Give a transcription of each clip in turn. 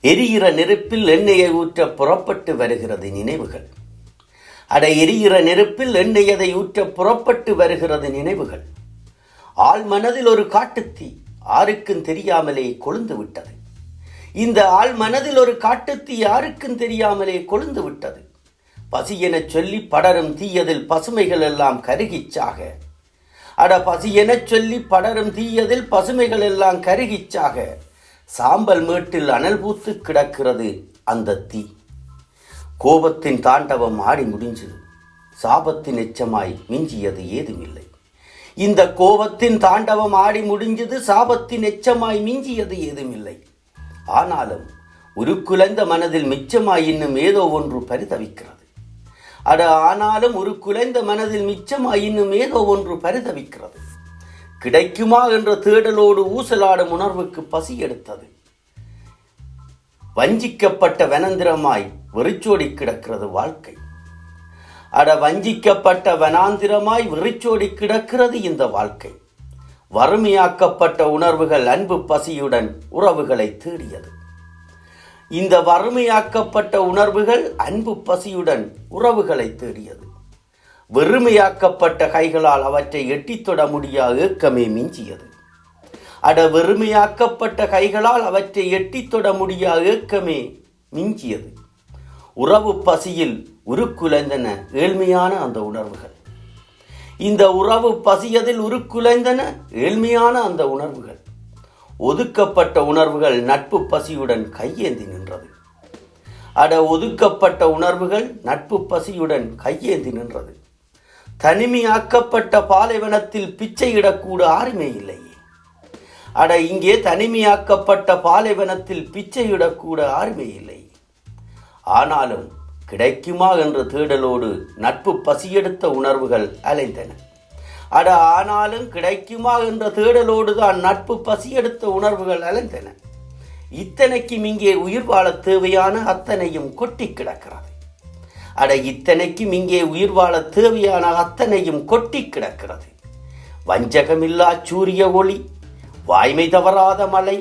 எரிகிற நெருப்பில் எண்ணெயை ஊற்ற புறப்பட்டு வருகிறது நினைவுகள். எரிகிற நெருப்பில் எண்ணெயதை ஊற்ற புறப்பட்டு வருகிறது நினைவுகள். ஆள் மனதில் ஒரு காட்டுத்தீ யாருக்கும் தெரியாமலே கொழுந்து விட்டது. இந்த ஆள் மனதில் ஒரு காட்டுத்தீ யாருக்கும் தெரியாமலே கொழுந்து விட்டது. பசி எனச் சொல்லி படரும் தீயதில் பசுமைகள் எல்லாம் கருகிச்சாக. பசி எனச் சொல்லி படரும் தீயதில் பசுமைகள் எல்லாம் கருகிச்சாக. சாம்பல் மேட்டில் அனல் பூத்து கிடக்கிறது அந்த தீ. கோபத்தின் தாண்டவம் ஆடி முடிஞ்சது. சாபத்தின் எச்சமாய் மிஞ்சியது ஏதுமில்லை. இந்த கோபத்தின் தாண்டவம் ஆடி முடிஞ்சது. சாபத்தின் எச்சமாய் மிஞ்சியது ஏதுமில்லை. ஆனாலும் உருக்குலைந்த மனதில் மிச்சமாய் இன்னும் ஏதோ ஒன்று பரிதவிக்கிறது. ஆனாலும் உருக்குலைந்த மனதில் மிச்சமாய் இன்னும் ஏதோ ஒன்று பரிதவிக்கிறது. கிடைக்குமா என்ற தேடலோடு ஊசலாடும் உணர்வுக்கு பசி எடுத்தது. வஞ்சிக்கப்பட்ட வனந்திரமாய் வெறிச்சோடி கிடக்கிறது வாழ்க்கை. வஞ்சிக்கப்பட்ட வனாந்திரமாய் வெறிச்சோடி கிடக்கிறது இந்த வாழ்க்கை. வறுமையாக்கப்பட்ட உணர்வுகள் அன்பு பசியுடன் உறவுகளை தேடியது. இந்த வறுமையாக்கப்பட்ட உணர்வுகள் அன்பு பசியுடன் உறவுகளை தேடியது. வெறுமையாக்கப்பட்ட கைகளால் அவற்றை எட்டித்தொட முடியாத ஏக்கமே மிஞ்சியது. வெறுமையாக்கப்பட்ட கைகளால் அவற்றை எட்டித்தொட முடியாத ஏக்கமே மிஞ்சியது. உறவு பசியில் உருக்குலைந்தன ஏழ்மையான அந்த உணர்வுகள். இந்த உறவு பசியதில் உருக்குலைந்தன ஏழ்மையான அந்த உணர்வுகள். ஒதுக்கப்பட்ட உணர்வுகள் நட்பு பசியுடன் கையேந்தி நின்றது. ஒதுக்கப்பட்ட உணர்வுகள் நட்பு பசியுடன் கையேந்தி நின்றது. தனிமையாக்கப்பட்ட பாலைவனத்தில் பிச்சையிடக்கூட ஆருமே இல்லையே. இங்கே தனிமையாக்கப்பட்ட பாலைவனத்தில் பிச்சையிடக்கூட ஆருமே இல்லை. ஆனாலும் கிடைக்குமா என்ற தேடலோடு நட்பு பசியெடுத்த உணர்வுகள் அலைந்தன. ஆனாலும் கிடைக்குமா என்ற தேடலோடு தான் நட்பு பசியெடுத்த உணர்வுகள் அலைந்தன. இத்தனைக்கும் இங்கே உயிர் வாழ தேவையான அத்தனையும் கொட்டி கிடக்கிறது. இத்தனைக்கும் இங்கே உயிர் வாழ தேவையான அத்தனையும் கொட்டி கிடக்கிறது. வஞ்சகமில்லா சூரிய ஒளி, வாய்மை தவறாத மலை,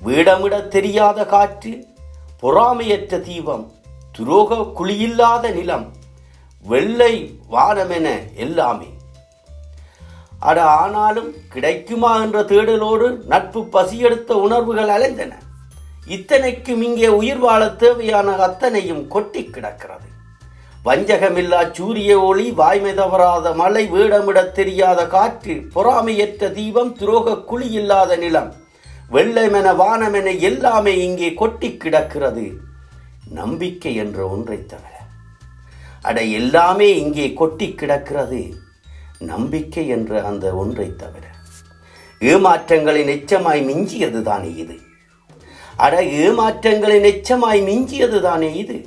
வீடமிட தெரியாத காற்று, பொறாமையற்ற தீபம், துரோக குழியில்லாத நிலம், வெள்ளை வானமென எல்லாமே. ஆனாலும் கிடைக்குமா என்ற தேடலோடு நட்பு பசியெடுத்த உணர்வுகள் அலைந்தன. இத்தனைக்கும் இங்கே உயிர் வாழ தேவையான அத்தனையும் கொட்டி கிடக்கிறது. வஞ்சகமில்லா சூரிய ஒளி, வாய்மை தவறாத மலை, வீடமிட தெரியாத காற்று, பொறாமையற்ற தீபம், துரோக குழி இல்லாத நிலம், வெள்ளமென வானமென எல்லாமே இங்கே கொட்டி கிடக்கிறது. நம்பிக்கை என்ற ஒன்றை தவிர எல்லாமே இங்கே கொட்டி கிடக்கிறது. நம்பிக்கை என்ற அந்த ஒன்றை தவிர ஏமாற்றங்களின் எச்சமாய் மிஞ்சியது தானே இது. ஏமாற்றங்களின் எச்சமாய் மிஞ்சியது தானே இது.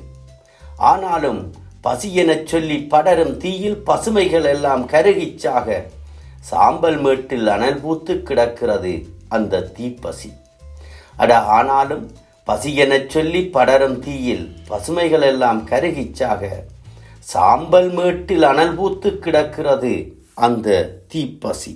ஆனாலும் பசி எனச் சொல்லி படரும் தீயில் பசுமைகள் எல்லாம் கருகிச்சாக. சாம்பல் மேட்டில் அனல் பூத்து கிடக்கிறது அந்த தீப்பசி. ஆனாலும் பசி எனச் சொல்லி படரும் தீயில் பசுமைகள் எல்லாம் கருகிச்சாக. சாம்பல் மேட்டில் அனல் பூத்து கிடக்கிறது அந்த தீப்பசி.